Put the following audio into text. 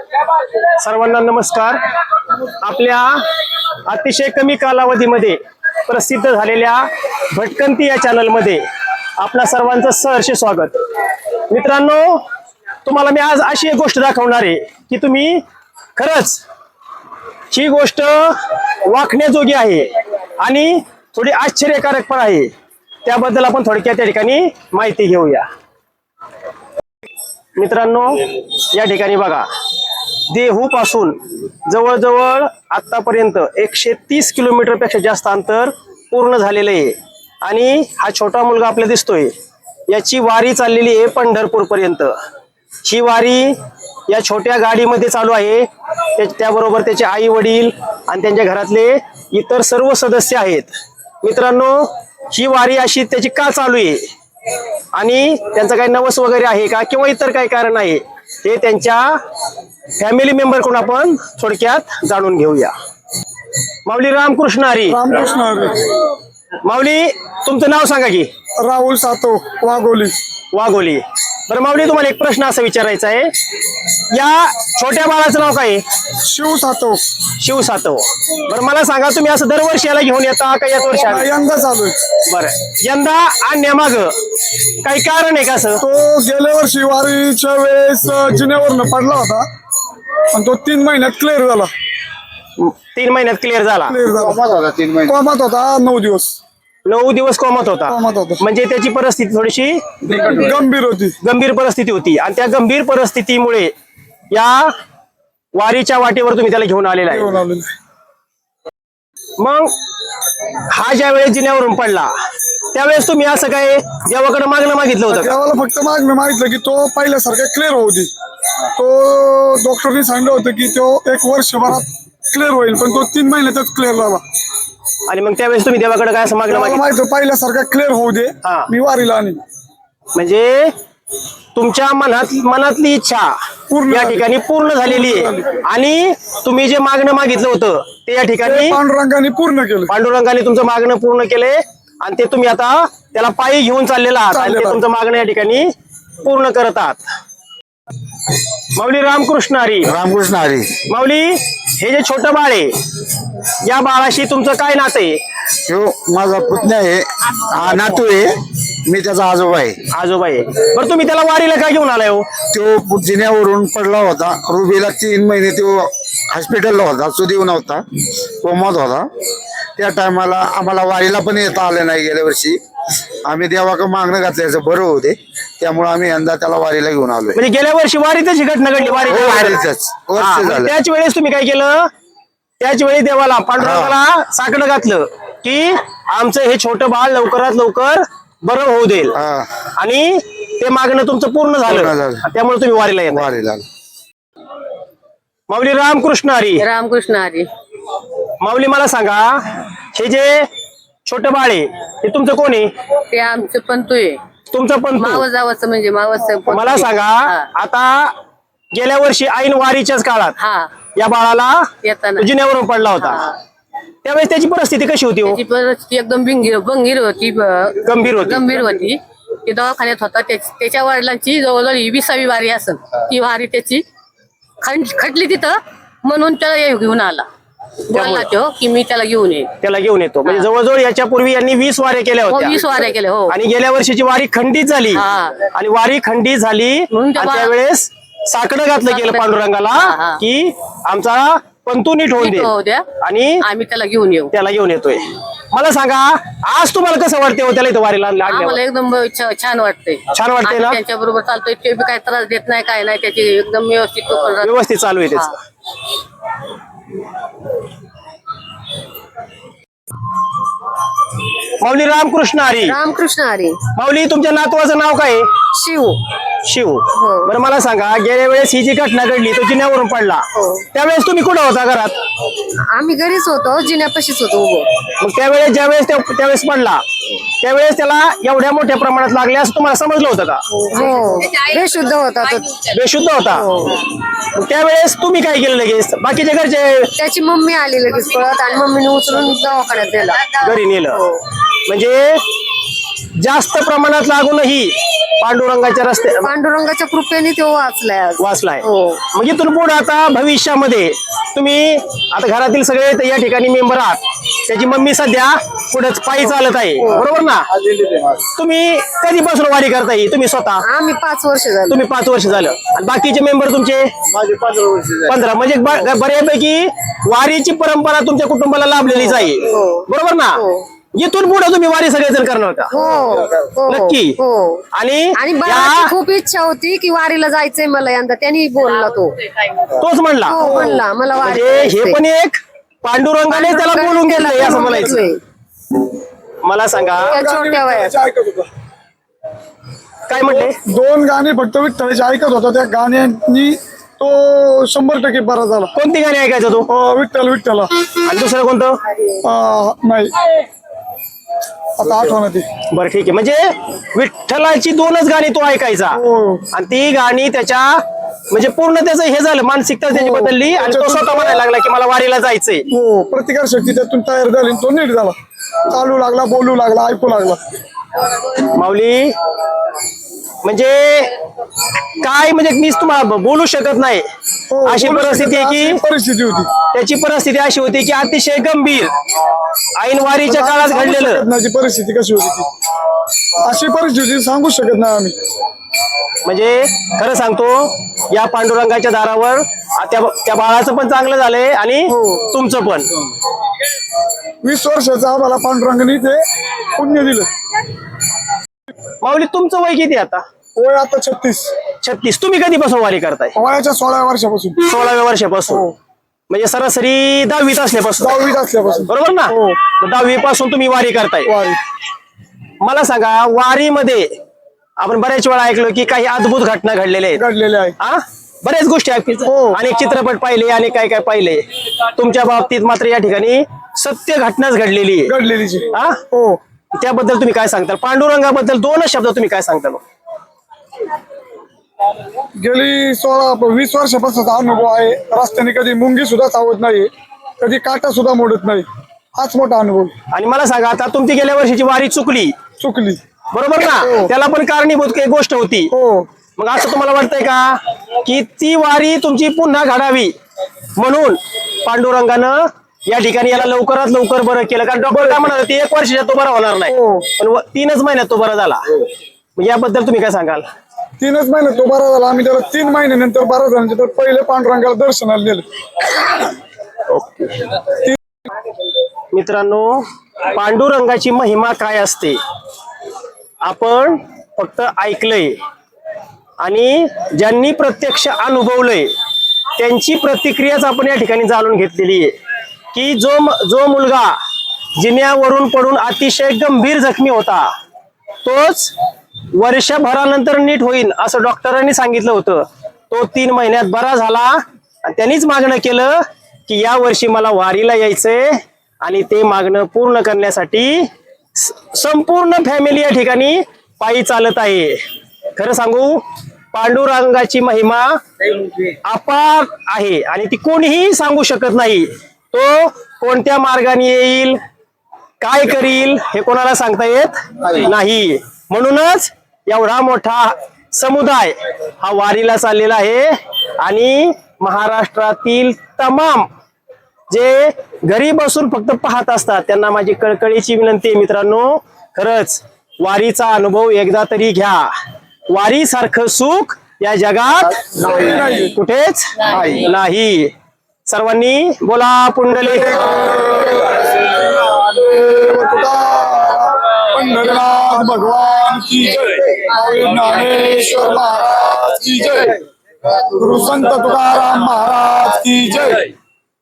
सर्वांना नमस्कार। आपल्या अतिशय कमी कालावधीमध्ये प्रसिद्ध झालेल्या भटकंती या चॅनलमध्ये आपल्या सर्वांचं सहर्ष स्वागत। मित्रांनो, तुम्हाला मी आज अशी एक गोष्ट दाखवणार आहे की तुम्ही खरंच ही गोष्ट वाखण्याजोगी आहे आणि थोडी आश्चर्यकारक पण आहे। त्याबद्दल आपण थोडक्यात त्या ठिकाणी माहिती घेऊया। मित्रांनो, या ठिकाणी बघा, देहू पासून जवळजवळ आतापर्यंत 130 किलोमीटर पेक्षा जास्त अंतर पूर्ण झालेलं आहे आणि हा छोटा मुलगा आपल्याला दिसतोय, याची वारी चाललेली आहे पंढरपूर पर्यंत। ही वारी या छोट्या गाडीमध्ये चालू आहे। त्याबरोबर त्याचे आई वडील आणि त्यांच्या घरातले इतर सर्व सदस्य आहेत। मित्रांनो, ही वारी अशी त्याची का चालू आहे आणि त्यांचं काही नवस वगैरे आहे का किंवा इतर काही कारण आहे, हे त्यांच्या फॅमिली मेंबर कडून आपण थोडक्यात जाणून घेऊया। माऊली रामकृष्ण हरी। रामकृष्ण हरी। माऊली, तुमचं नाव सांगा की? राहुल सातो, वाघोली। वाघोली। बरं माऊली, तुम्हाला एक प्रश्न असा विचारायचा आहे, या छोट्या बाळाचं नाव काय? शिव सातो। शिव सातव। बरं मला सांगा, तुम्ही असं दरवर्षी याला घेऊन येता का याच वर्षी? यंदा चालू आहे। बरं, यंदा आणण्यामाग काही कारण आहे का असं? तो गेल्या वर्षी वारीच्या वेळेस जिन्यावरनं पडला होता आणि तो 3 महिन्यात क्लिअर झाला। 3 महिन्यात क्लिअर झाला? कोमात होता 9 दिवस। 9 दिवस कोमात होता। कोमात होता। म्हणजे त्याची परिस्थिती थोडीशी गंभीर होती। गंभीर परिस्थिती होती आणि त्या गंभीर परिस्थितीमुळे या वारीच्या वाटेवर तुम्ही त्याला घेऊन आलेला आहे। मग हा ज्या वेळेस जिन्यावरून पडला त्यावेळेस तुम्ही असं काय देवाकडे मागणं मागितलं होतं? देवाला फक्त मागणं मागितलं की तो पहिल्यासारखा क्लिअर होऊ दे। तो डॉक्टरने सांगितलं होतं की तो 1 वर्षभरात क्लिअर होईल, पण तो 3 महिन्यातच क्लिअर झाला। आणि मग त्यावेळेस तुम्ही देवाकडे काय असं मागणं मागितलं? माहिती पहिल्यासारखा क्लिअर होऊ दे, मी वारीला आणि म्हणजे तुमच्या मनातली इच्छा या ठिकाणी पूर्ण झालेली आहे आणि तुम्ही जे मागणं मागितलं होतं ते या ठिकाणी पांडुरंगाने पूर्ण केलं। पांडुरंगाने तुमचं मागणं पूर्ण केले आणि ते तुम्ही आता त्याला पायी घेऊन चाललेला आहात आणि ते तुमचं मागणं या ठिकाणी पूर्ण करत आहात। माऊली रामकृष्ण हरी। रामकृष्ण हरी। माऊली, हे जे छोटं बाळ आहे, या बाळाशी तुमचं काय नातं आहे? तो माझा पुतण्या आहे, हा नातू आहे, मी त्याचा आजोबा आहे। आजोबा आहे। बरं, तुम्ही त्याला वारीला काय घेऊन आलाय हो? तो जिन्यावरून पडला होता, रुबीला 3 महिने तो हॉस्पिटलला होता, सुदैव नव्हता, कोमात होता। त्या टायमाला आम्हाला वारीला पण येता आलं नाही। गेल्या वर्षी आम्ही देवाकडे मागणं घातल्याचं बरं होते, त्यामुळे आम्ही यंदा त्याला वारीला घेऊन आलो। म्हणजे गेल्या वर्षी वारीतच ही घटना घडली? वारीतच वर्ष झालं। त्याच वेळेस तुम्ही काय केलं? त्याच वेळी देवाला पांडुरंगाला साकडं घातलं की आमचं हे छोटं बाळ लवकरात लवकर बरं होऊ देईल आणि ते मागणं तुमचं पूर्ण झालं, त्यामुळे तुम्ही वारीला येता। वारीला। माऊली रामकृष्ण हरी। रामकृष्ण हरी। माऊली, मला सांगा, हे जे छोटं बाळ आहे ते तुमचं कोण आहे? ते आमचं पंतू आहे। तुमचं पण मावस जावचं म्हणजे मावस। मला सांगा, आता गेल्या वर्षी ऐन वारीच्याच काळात या बाळाला येताना जिन्यावरून पडला होता, त्यावेळेस त्याची परिस्थिती कशी होती? त्याची परिस्थिती एकदम भंगीर होती, गंभीर होती। ती दवाखान्यात होता। त्याच्या वडिलांची जवळजवळ 20वी वारी असेल, ती वारी त्याची खटली तिथं, म्हणून त्याला घेऊन आला। बोलला तो की मी त्याला घेऊन येतो। म्हणजे जवळजवळ याच्यापूर्वी यांनी 20 वाऱ्या केल्या होत्या। 20 वाऱ्या केल्या हो। आणि गेल्या वर्षीची वारी खंडित झाली आणि वारी खंडित झाली आणि त्यावेळेस साकडं घातलं गेलं पांडुरंगाला की आमचा पंतू नीट होऊ द्या आणि आम्ही त्याला घेऊन येतोय। मला सांगा, आज तुम्हाला कसं वाटतंय हो त्याला इथं वारीला आणल्यावर? मला एकदम छान वाटतंय। छान वाटतंय ना? त्यांच्या बरोबर चालतोय, ते बी काही त्रास देत नाही, काय नाही, त्याची एकदम व्यवस्थित चालू आहे त्याचं। माऊली रामकृष्ण हरी। रामकृष्ण हरी। माऊली, तुमच्या नातवाचं नाव काय? शिव। शिव। बरं मला सांगा, गेल्या वेळेस ही जी घटना घडली तो जिन्यावरून पडला, त्यावेळेस तुम्ही कुठं होता? घरात? आम्ही घरीच होतो, जिन्यापाशीच होतो उभं। मग त्यावेळेस पडला त्यावेळेस त्याला एवढ्या मोठ्या प्रमाणात लागले असं तुम्हाला समजलं होतं का? हो, बेशुद्ध होता तो। बेशुद्ध होता। मग त्यावेळेस तुम्ही काय केलं लगेच? बाकीच्या घरचे? त्याची मम्मी आली लगेच पळत आणि मम्मीने उचलून दवाखान्यात नेलं, घरी नेलं। म्हणजे जास्त प्रमाणात लागूनही पांडुरंगाच्या रस्ते पांडुरंगाच्या कृपेने तो वाचलाय आज. वाचलाय. हो. मग इथून पुढे आता भविष्यामध्ये तुम्ही आता घरातील सगळे तर या ठिकाणी मेंबर आहात. त्याची मम्मी सध्या पुढेच पायी चालत आहे, बरोबर ना? तुम्ही कधीपासून वारी करताय तुम्ही स्वतः? आम्ही 5 वर्ष झाली. तुम्ही 5 वर्ष झालं. आणि बाकीचे मेंबर तुमचे? माझे 15 वर्ष 15. म्हणजे बऱ्यापैकी वारीची परंपरा तुमच्या कुटुंबाला लाभलेलीच आहे, बरोबर ना? इथून पुढे तुम्ही वारी सगळेजण करणार का? हो. नक्की. हो. आणि आणि बाळाची खूप इच्छा होती की वारीला जायचंय मला यंदा. त्यांनी बोलला तोच म्हणला. हो म्हणला मला वारी म्हणजे हे करायचंय. पण एक पांडुरंगाने त्याला बोलून गेलंय असं म्हणायचं. मला सांगा त्या छोट्या वयात ऐकत होता. काय म्हणले? 2 गाणी फक्त विठ्ठलाची ऐकत होता. त्या गाण्यांनी तो 100% बरा झाला. कोणती गाणी ऐकायचं तू? विठ्ठल विठ्ठला. आणि दुसरं कोणतं? नाही आता आठवण ती. बरं ठीक आहे. म्हणजे विठ्ठलाची 2च गाणी तो ऐकायचा हो. आणि ती गाणी त्याच्या म्हणजे पूर्ण त्याचं हे झालं, मानसिकता त्याची बदलली आणि तो स्वतः म्हणायला लागला की मला वारीला जायचंय. हो, प्रतिकार शक्ती त्यातून तयार झाली. तो नीट झाला, चालू लागला, बोलू लागला, ऐकू लागला. माऊली म्हणजे काय म्हणजे मीच तुम्हाला बोलू शकत नाही हो, अशी बोलू परिस्थिती आहे शकत की अशी परिस्थिती होती. त्याची परिस्थिती अशी होती की अतिशय गंभीर ऐन वारीच्या काळात सांगू घडलेलं. शकत नाही ती परिस्थिती कशी होती ती. अशी परिस्थिती सांगू शकत नाही आम्ही. म्हणजे खरं सांगतो या पांडुरंगाच्या दारावर त्या बाळाचं पण चांगलं झालंय आणि तुमचं पण. 20 वर्षाचा आम्हाला पांडुरंगाने ते पुण्य दिलं. माऊली तुमचं वय किती आता? वय आता 36. 36. तुम्ही कधीपासून वारी करताय? वयाच्या 16 वर्षापासून. 16व्या वर्षापासून. म्हणजे सरासरी 10वीत असल्यापासून. 10वीत असल्यापासून. बरोबर ना? 10वी पासून तुम्ही वारी करताय. वारी. मला सांगा वारीमध्ये आपण बऱ्याच वेळा ऐकलो की काही अद्भुत घटना घडलेल्या आहेत. घडलेले आहे. हा बऱ्याच गोष्टी आहेत. हो. अनेक चित्रपट पाहिले आणि काय काय पाहिले. तुमच्या बाबतीत मात्र या ठिकाणी सत्य घटनाच घडलेली आहे. घडलेलीची. हा हो. त्याबद्दल तुम्ही काय सांगताल? पांडुरंगाबद्दल 2च शब्द तुम्ही काय सांगताल? गेली 20 वर्षापासूनचा अनुभव आहे. रस्त्याने कधी मुंगी सुद्धा चावत नाही, कधी काटा सुद्धा मोडत नाही. हाच मोठा अनुभव. आणि मला सांगा आता तुमची गेल्या वर्षीची वारी चुकली, बरोबर ना? त्याला पण कारणीभूत काही गोष्ट होती. हो. मग असं तुम्हाला वाटतंय का की ती वारी तुमची पुन्हा घडावी म्हणून पांडुरंगानं या ठिकाणी याला लवकरात लवकर बरं केलं? कारण डॉक्टर काय म्हणत होते 1 वर्षात तो बरा होणार नाही, हो. पण 3च महिन्यात तो बरा झाला. मग याबद्दल तुम्ही काय सांगाल? 3च महिन्यात तो बरा झाला. आम्ही त्याला 3 महिन्यानंतर बरा झाल्यानंतर पहिले पांडुरंगाला दर्शनाला नेलं. मित्रांनो पांडुरंगाची महिमा काय असते आपण फक्त ऐकलंय आणि ज्यांनी प्रत्यक्ष अनुभवलंय त्यांची प्रतिक्रियाच आपण या ठिकाणी जाणून घेतलेली आहे की जो मुलगा जिन्यावरून पडून अतिशय गंभीर जखमी होता तोच वर्षभरानंतर नीट होईल असं डॉक्टरांनी सांगितलं होतं. तो 3 महिन्यात बरा झाला आणि त्यांनीच मागणं केलं की या वर्षी मला वारीला यायचंय आणि ते मागणं पूर्ण करण्यासाठी संपूर्ण फॅमिली या ठिकाणी पायी चालत आहे. खरं सांगू पांडुरंगाची महिमा अपार आहे आणि ती कोणीही सांगू शकत नाही. तो कोणत्या मार्गाने येईल काय करील हे कोणाला सांगता येत नाही. म्हणूनच एवढा मोठा समुदाय हा वारीला चाललेला आहे आणि महाराष्ट्रातील तमाम जे घरी बसून फक्त पाहत असतात त्यांना माझी कळकळीची विनंती आहे मित्रांनो, खरंच वारीचा अनुभव एकदा तरी घ्या. वारी सारखं सुख या जगात कुठेच नाही. सर्वांनी बोला पुंडलिक पंढरनाथ भगवान की जय. ज्ञानेश्वर महाराज की जय. गुरु संत तुकाराम महाराज की जय.